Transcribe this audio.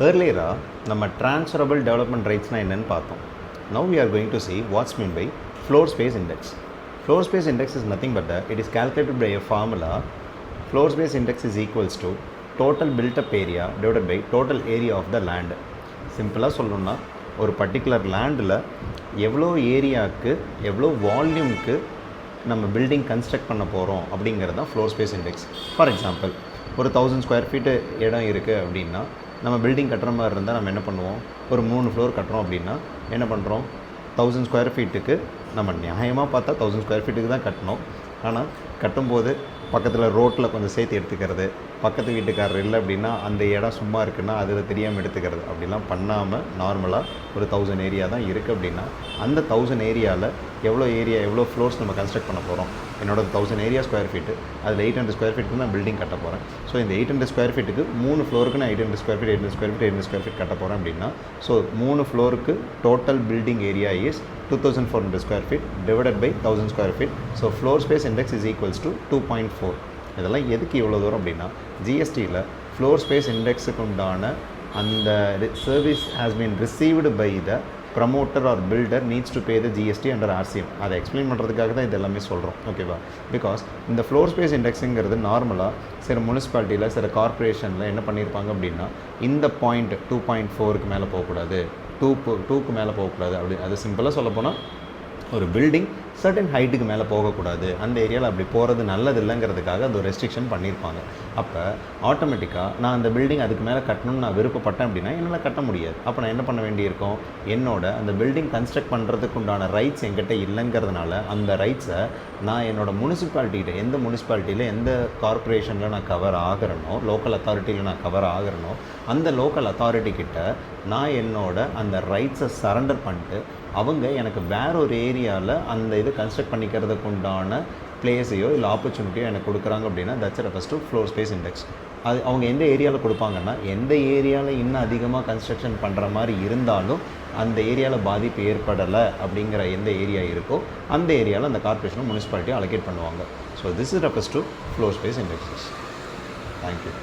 Earlier, நம்ம transferable development rights என்னன்னு பார்த்தோம். Now we are going to see what's meant by floor space index. Floor space index is nothing but it is calculated by a formula. Floor space index is equals to total built up area divided by total area of the land. சிம்பிளாக சொல்லணும்னா ஒரு particular லேண்டில் எவ்வளோ ஏரியாவுக்கு எவ்வளோ வால்யூம்க்கு நம்ம building construct பண்ண போகிறோம் அப்படிங்கிறது தான் floor space index. For example ஒரு 1000 ஸ்கொயர் ஃபீட்டு இடம் இருக்குது அப்படின்னா நம்ம பில்டிங் கட்டுற மாதிரி இருந்தால் நம்ம என்ன பண்ணுவோம், ஒரு 3 ஃப்ளோர் கட்டுறோம் அப்படின்னா என்ன பண்ணுறோம், 1000 ஸ்கொயர் ஃபீட்டுக்கு நம்ம நியாயமாக பார்த்தா 1000 ஸ்கொயர் ஃபீட்டுக்கு தான் கட்டணும். ஆனால் கட்டும்போது பக்கத்தில் ரோட்டில் கொஞ்சம் சேர்த்து எடுத்துக்கிறது, பக்கத்து வீட்டுக்காரர் இல்லை அப்படின்னா அந்த இடம் சும்மா இருக்குன்னா அதில் தெரியாமல் எடுத்துக்கிறது, அப்படிலாம் பண்ணாமல் நார்மலாக ஒரு 1000 ஏரியா தான் இருக்குது அப்படின்னா அந்த 1000 ஏரியாவில் எவ்வளோ ஃப்ளோர்ஸ் நம்ம கன்ஸ்ட்ரக்ட் பண்ண போகிறோம். என்னோட 1000 ஏரியா ஸ்கொயர் ஃபீட்டு, அதில் 800 ஸ்கொயர் ஃபீட்டுக்கு நான் பில்டிங் கட்ட போகிறேன். ஸோ இந்த 800 ஸ்கொயர் ஃபீட்டுக்கு 3 ஃப்ளோருக்கு நான் 800 square feet 800 square feet 800 square feet கட்ட போகிறேன் அப்படின்னா ஸோ 3 ஃப்ளோருக்கு total building area is 2400 square feet divided by 1000 square feet. So floor space index is equals to 2.4. இதெல்லாம் எதுக்கு இவ்வளோ தூரம் அப்படின்னா ஜிஎஸ்டியில் ஃப்ளோர் ஸ்பேஸ் இண்டெக்ஸுக்கு உண்டான அந்த service has been received by the promoter or builder needs to pay the GST under RCM. அதை explain பண்ணுறதுக்காக தான் இது எல்லாமே சொல்கிறோம், ஓகேவா? பிகாஸ் இந்த ஃப்ளோர் ஸ்பேஸ் இண்டெக்ஸுங்கிறது நார்மலாக சில முனிசிபாலிட்டியில் சில கார்ப்பரேஷனில் என்ன பண்ணியிருப்பாங்க அப்படின்னா இந்த பாயிண்ட் 2.4க்கு மேலே போகக்கூடாது, 2க்கு மேலே போகக்கூடாது. அப்படி அது சிம்பிளாக சொல்லப்போனால் ஒரு பில்டிங் சர்டன் ஹைட்டுக்கு மேலே போகக்கூடாது, அந்த ஏரியாவில் அப்படி போகிறது நல்லது இல்லைங்கிறதுக்காக அது ஒரு ரெஸ்ட்ரிக்ஷன் பண்ணியிருப்பாங்க. அப்போ ஆட்டோமேட்டிக்காக நான் அந்த பில்டிங் அதுக்கு மேலே கட்டணும்னு நான் விருப்பப்பட்டேன் அப்படின்னா என்னால் கட்ட முடியாது. அப்போ நான் என்ன பண்ண வேண்டியிருக்கும், என்னோட அந்த பில்டிங் கன்ஸ்ட்ரக்ட் பண்ணுறதுக்கு உண்டான ரைட்ஸ் என்கிட்ட இல்லைங்கிறதுனால அந்த ரைட்ஸை நான் என்னோட முனிசிபாலிட்டிகிட்ட, எந்த முனிசிபாலிட்டியில் எந்த கார்ப்பரேஷனில் நான் கவர் ஆகிறனோ, லோக்கல் அத்தாரிட்டியில் நான் கவர் ஆகிறனோ அந்த லோக்கல் அத்தாரிட்டிக்கிட்ட நான் என்னோட அந்த ரைட்ஸை சரண்டர் பண்ணிட்டு அவங்க எனக்கு வேற ஒரு ஏரியாவில் அந்த இது கன்ஸ்ட்ரக்ட் பண்ணிக்கிறதுக்கு உண்டான பிளேஸையோ இல்லை ஆப்பர்ச்சுனிட்டியோ எனக்கு கொடுக்குறாங்க அப்படின்னா that's refers to floor space index. அது அவங்க எந்த ஏரியாவில் கொடுப்பாங்கன்னா, எந்த ஏரியாவில் இன்னும் அதிகமாக கன்ஸ்ட்ரக்ஷன் பண்ணுற மாதிரி இருந்தாலும் அந்த ஏரியாவில் பாதிப்பு ஏற்படலை அப்படிங்கிற எந்த ஏரியா இருக்கோ அந்த ஏரியாவில் அந்த கார்ப்பரேஷனும் முனிசிபாலிட்டியும் அலோகேட் பண்ணுவாங்க. So this is refers to floor space indexes. Thank you.